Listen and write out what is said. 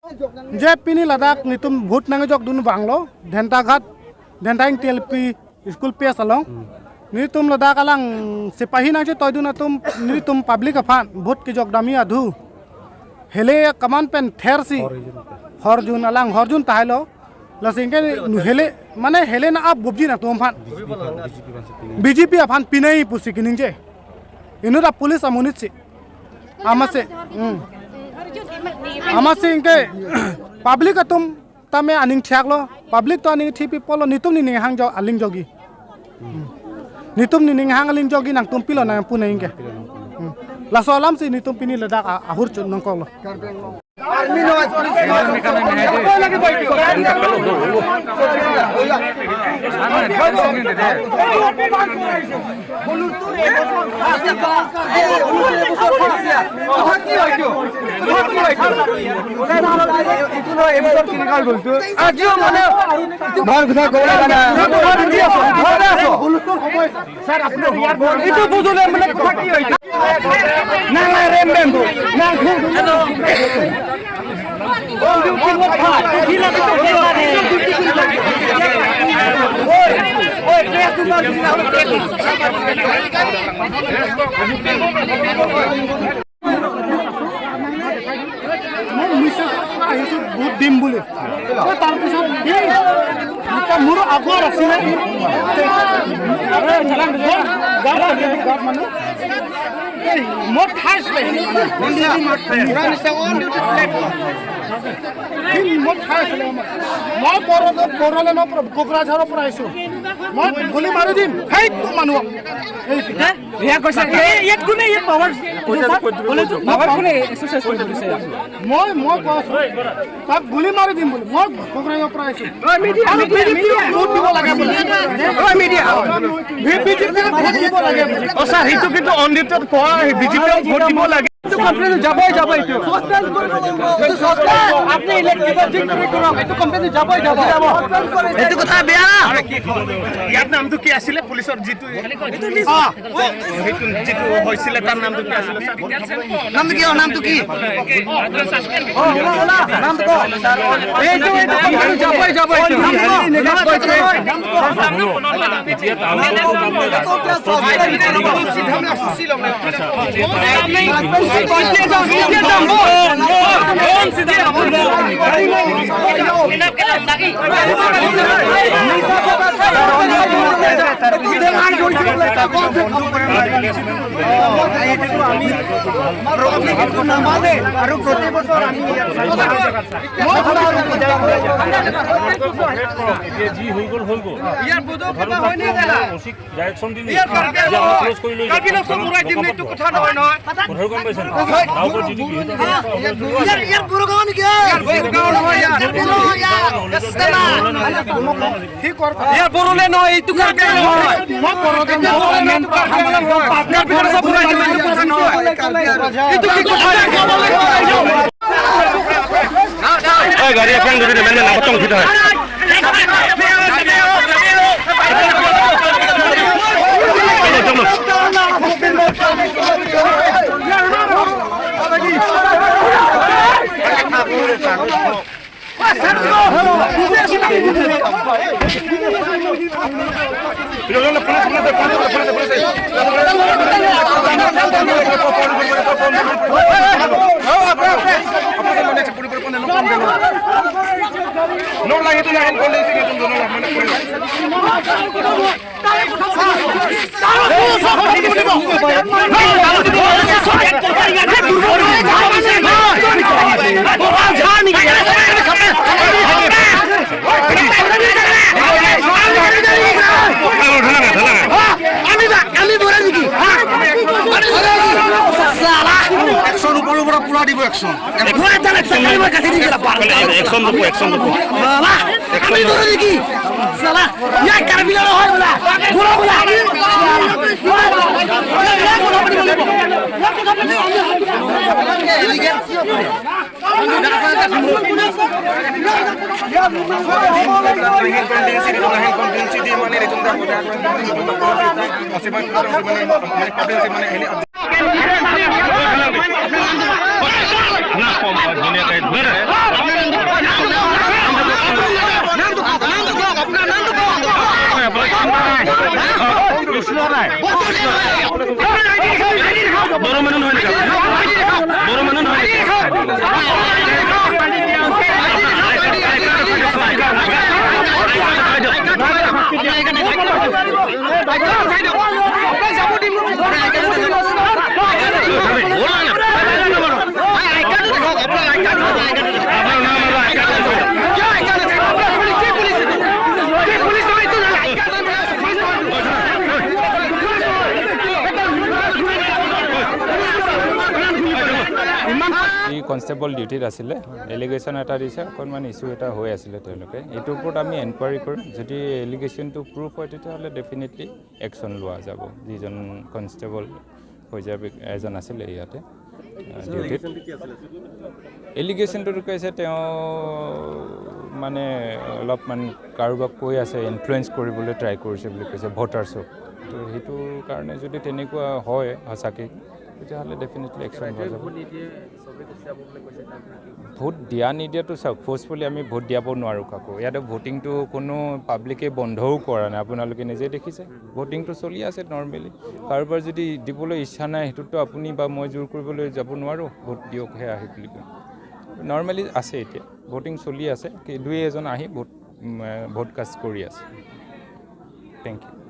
जे पिनी लद्दाख नितुम भूत नंगे जग दुनु बांगलो धेंटा घाट धेंटाइंग टीएलपी स्कूल पे सलों नितुम लद्दाख अलांग सिपाही ना जो तोयदुना तुम नितुम पब्लिक अफान भूत की जग दामी अधु हेले कमान पेन थेरसी हरजुन अलांग हरजुन ताहेलो लसिंगे हेले माने हेले ना आप बुबजी ना तुम फान बीजेपी अफान पिनई पुसी किनिंजे इनुरा पुलिस अमुनित से आमासे इनके पब्लिक तुम तमे अनिंग ठियाक लो पब्लिक तो अनिंग ठी पीपल नितुम निंग हांग जो अलिंग जोगी नितुम निंग हांग अलिंग जोगी नंग तुम पिलो ना पुने इनके लासो आलाम से नितुम पिनी लद्दाख आहुर चुन नंग कोलो बहुत दिन बोले मोर आगुआ आছিলে मोर ठास मैं बरलेन कोकराझार मैं गुली मारि दिम मानुक गुली मारि दिम मैं कोकराझार कंप्लेन जाबई जाबई আপনি ইলেকট্রিক ডিক্টেটর করক এটো কমপ্লেন যাবই যাব এটো কথা বেয়া ইয়াৰ নামটো কি আছিল পুলিচৰ জিতু এটো জিতু হৈছিল তাৰ নামটো কি আছিল নামটো কি নামটো কো এটো কমপ্লেন যাবই যাব गाड़ी अपन যদি মানে নামতং ঠিক হয় no lagi itu yang kondisi itu dono lah mana पूरा দিব एक्शन पूरा चले चले में काटी दिला पार एक्शन दो वाला एक्शन दो की साला या करबिला হয় বলা পুরো বলা ना कम दुनिया का বড় মানুহ নহয় নেকি বড় মানুহ নহয় নেকি কনষ্টেবল ডিউটিত আছিলে এলিগেশ্যন এটা দিছে অকণমান ইছ্যু এটা হৈ আছিলে তেওঁলোকে এইটোৰ ওপৰত আমি এনকুৱাৰী কৰিম যদি এলিগেশ্যনটো প্ৰুফ হয় তেতিয়াহ'লে ডেফিনেটলি একশ্যন লোৱা যাব যিজন কনষ্টেবল পৰ্যায় এজন আছিলে ইয়াতে ডিউটিত এলিগেশ্যনটো কৈছে তেওঁ মানে অলপমান কাৰোবাক কৈ আছে ইনফ্লুৱেঞ্চ কৰিবলৈ ট্ৰাই কৰিছে বুলি কৈছে ভোটাৰ্ছক তো সেইটোৰ কাৰণে যদি তেনেকুৱা হয় সঁচাকৈ তেতিয়াহ'লে ডেফিনেটলি একশ্যন লোৱা যাব ভোট দিয়া নিদিয়াটো চাওক ফ'ৰ্চফুলি আমি ভোট দিয়াব নোৱাৰোঁ কাকো ইয়াতে ভোটিংটো কোনো পাব্লিকে বন্ধও কৰা নাই আপোনালোকে নিজে দেখিছে ভোটিংটো চলি আছে নৰ্মেলি কাৰোবাৰ যদি দিবলৈ ইচ্ছা নাই সেইটোতো আপুনি বা মই জোৰ কৰিবলৈ যাব নোৱাৰোঁ ভোট দিয়কহে আহি বুলি কয় নৰ্মেলি আছে এতিয়া ভোটিং চলি আছে দুই এজন আহি ভোট কাষ্ট কৰি আছে থেংক ইউ